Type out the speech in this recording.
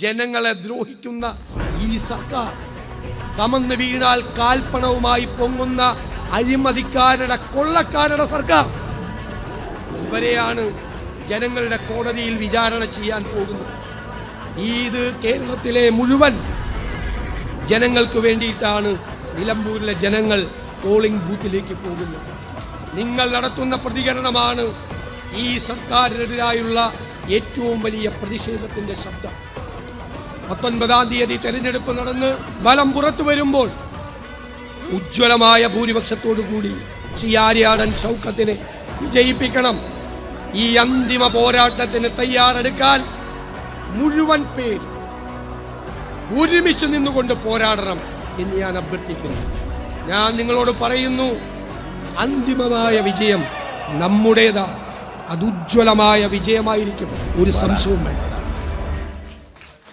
ജനങ്ങളെ ദ്രോഹിക്കുന്ന ഈ സർക്കാർ, കമന്ന് വീണാൽ കാൽപ്പണവുമായി പൊങ്ങുന്ന അഴിമതിക്കാരുടെ കൊള്ളക്കാരുടെ സർക്കാർ, ഇവരെയാണ് ജനങ്ങളുടെ കോടതിയിൽ വിചാരണ ചെയ്യാൻ പോകുന്നത്. ഇത് കേരളത്തിലെ മുഴുവൻ ജനങ്ങൾക്ക് വേണ്ടിയിട്ടാണ് നിലമ്പൂരിലെ ജനങ്ങൾ പോളിംഗ് ബൂത്തിലേക്ക് പോകുന്നത്. നിങ്ങൾ നടത്തുന്ന പ്രതികരണമാണ് ഈ സർക്കാരിനെതിരായുള്ള ഏറ്റവും വലിയ പ്രതിഷേധത്തിന്റെ ശബ്ദം. 19-ാം തീയതി തെരഞ്ഞെടുപ്പ് നടന്ന് ഫലം പുറത്തു വരുമ്പോൾ ഉജ്ജ്വലമായ ഭൂരിപക്ഷത്തോടു കൂടി ആര്യാടൻ ഷൗക്കത്തിനെ വിജയിപ്പിക്കണം. ഈ അന്തിമ പോരാട്ടത്തിന് തയ്യാറെടുക്കാൻ മുഴുവൻ പേര് ഒരുമിച്ച് നിന്നുകൊണ്ട് പോരാടണം എന്ന് ഞാൻ അഭ്യർത്ഥിക്കുന്നു. ഞാൻ നിങ്ങളോട് പറയുന്നു, അന്തിമമായ വിജയം നമ്മുടേതാണ്. അത് ഉജ്ജ്വലമായ വിജയമായിരിക്കും, ഒരു സംശയവും വേണ്ട.